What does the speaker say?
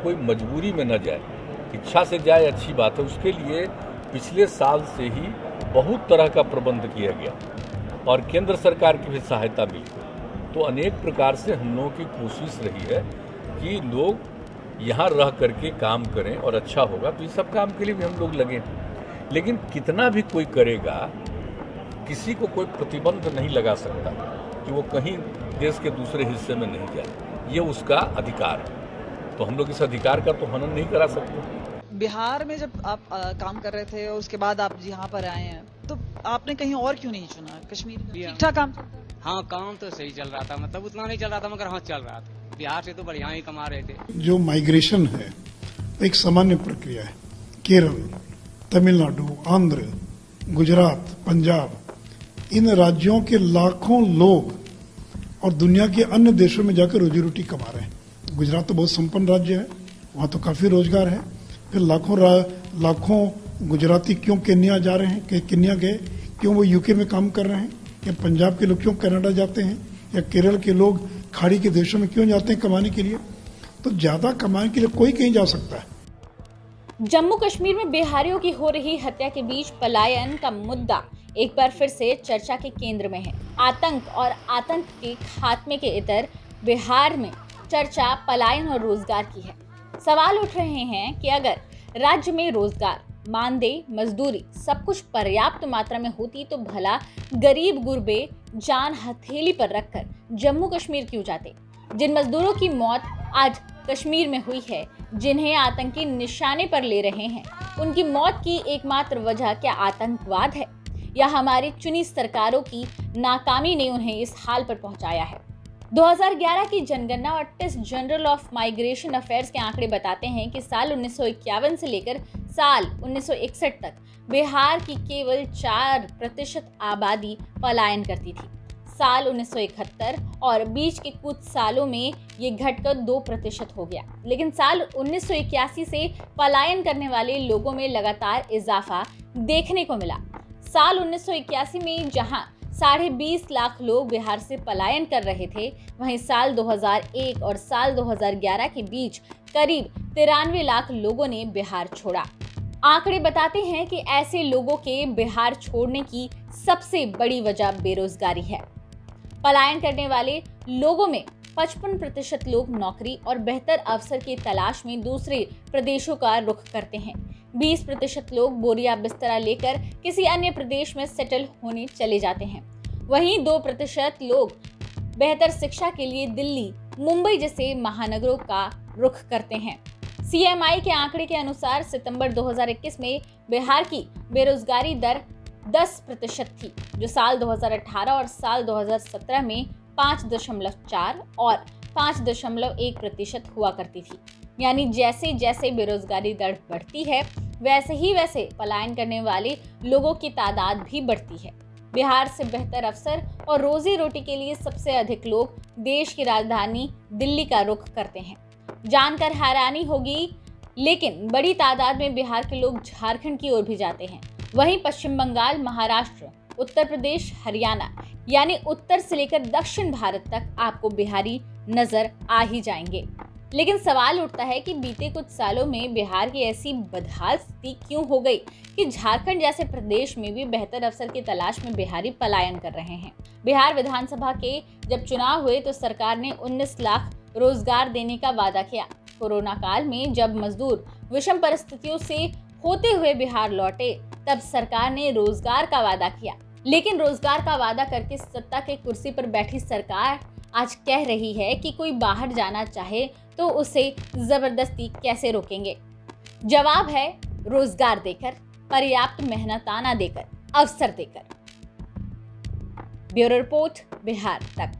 कोई मजबूरी में न जाए, इच्छा से जाए अच्छी बात है। उसके लिए पिछले साल से ही बहुत तरह का प्रबंध किया गया और केंद्र सरकार की भी सहायता मिली। तो अनेक प्रकार से हम लोगों की कोशिश रही है कि लोग यहाँ रह करके काम करें और अच्छा होगा। तो इस सब काम के लिए भी हम लोग लगे, लेकिन कितना भी कोई करेगा, किसी को कोई प्रतिबंध नहीं लगा सकता कि वो कहीं देश के दूसरे हिस्से में नहीं जाए। ये उसका अधिकार है, तो हम लोग इस अधिकार का तो हनन नहीं करा सकते। बिहार में जब आप काम कर रहे थे और उसके बाद आप यहाँ पर आए हैं, तो आपने कहीं और क्यों नहीं चुना? कश्मीर में ठीक ठाक काम? हाँ, काम तो सही चल रहा था, मतलब उतना नहीं चल रहा था मगर हाँ चल रहा था। बिहार से तो बढ़िया ही कमा रहे थे। जो माइग्रेशन है एक सामान्य प्रक्रिया है। केरल, तमिलनाडु, आंध्र, गुजरात, पंजाब, इन राज्यों के लाखों लोग और दुनिया के अन्य देशों में जाकर रोजी रोटी कमा रहे हैं। गुजरात तो बहुत संपन्न राज्य है, वहां तो काफी रोजगार है। फिर लाखों गुजराती क्यों केन्या जा रहे हैं? केन्या गए क्यों? वो यूके में काम कर रहे हैं। या पंजाब के लोग क्यों कनाडा जाते हैं? या केरल के लोग खाड़ी के देशों में क्यों जाते हैं कमाने के लिए? तो ज्यादा कमाने के लिए कोई कहीं जा सकता है। जम्मू कश्मीर में बिहारियों की हो रही हत्या के बीच पलायन का मुद्दा एक बार फिर से चर्चा के केंद्र में है। आतंक और आतंक के खात्मे के इतर बिहार में चर्चा पलायन और रोजगार की है। सवाल उठ रहे हैं कि अगर राज्य में रोजगार, मानदेय, मजदूरी सब कुछ पर्याप्त मात्रा में होती तो भला गरीब गुरबे जान हथेली पर रखकर जम्मू कश्मीर क्यों जाते? जिन मजदूरों की मौत आज कश्मीर में हुई है, जिन्हें आतंकी निशाने पर ले रहे हैं, उनकी मौत की एकमात्र वजह क्या आतंकवाद है या हमारी चुनी सरकारों की नाकामी ने उन्हें इस हाल पर पहुंचाया है? 2011 की जनगणना और टेस्ट जनरल ऑफ माइग्रेशन अफेयर्स के आंकड़े बताते हैं कि साल 1951 से लेकर साल 1961 तक बिहार की केवल 4% आबादी पलायन करती थी। साल 1971 और बीच के कुछ सालों में ये घटकर 2% हो गया। लेकिन साल 1981 से पलायन करने वाले लोगों में लगातार इजाफा देखने को मिला। साल 1981 में जहां 20.5 लाख लोग बिहार से पलायन कर रहे थे, वहीं साल 2001 और साल 2011 के बीच करीब 93 लाख लोगों ने बिहार छोड़ा। आंकड़े बताते हैं कि ऐसे लोगों के बिहार छोड़ने की सबसे बड़ी वजह बेरोजगारी है। पलायन करने वाले लोगों में 55% लोग नौकरी और बेहतर अवसर की तलाश में दूसरे प्रदेशों का रुख करते हैं। 20% लोग बोरिया बिस्तरा लेकर किसी अन्य प्रदेश में सेटल होने चले जाते हैं। वहीं 2% लोग बेहतर शिक्षा के लिए दिल्ली, मुंबई जैसे महानगरों का रुख करते हैं। CMI के आंकड़े के अनुसार सितंबर 2021 में बिहार की बेरोजगारी दर 10% थी, जो साल 2018 और साल 2017 में 5.4 और 5.1% हुआ करती थी। यानी जैसे जैसे बेरोजगारी दर बढ़ती है, वैसे ही वैसे पलायन करने वाले लोगों की तादाद भी बढ़ती है। बिहार से बेहतर अवसर और रोजी रोटी के लिए सबसे अधिक लोग देश की राजधानी दिल्ली का रुख करते हैं। जानकर हैरानी होगी, लेकिन बड़ी तादाद में बिहार के लोग झारखंड की ओर भी जाते हैं। वहीं पश्चिम बंगाल, महाराष्ट्र, उत्तर प्रदेश, हरियाणा यानी उत्तर से लेकर दक्षिण भारत तक आपको बिहारी नजर आ ही जाएंगे। लेकिन सवाल उठता है कि बीते कुछ सालों में बिहार की ऐसी बदहाल स्थिति क्यों हो गई कि झारखंड जैसे प्रदेश में भी बेहतर अवसर की तलाश में बिहारी पलायन कर रहे हैं। बिहार विधानसभा के जब चुनाव हुए तो सरकार ने 19 लाख रोजगार देने का वादा किया। कोरोना काल में जब मजदूर विषम परिस्थितियों से होते हुए बिहार लौटे, तब सरकार ने रोजगार का वादा किया। लेकिन रोजगार का वादा करके सत्ता के कुर्सी पर बैठी सरकार आज कह रही है कि कोई बाहर जाना चाहे तो उसे जबरदस्ती कैसे रोकेंगे? जवाब है रोजगार देकर, पर्याप्त मेहनताना देकर, अवसर देकर। ब्यूरो रिपोर्ट, बिहार तक।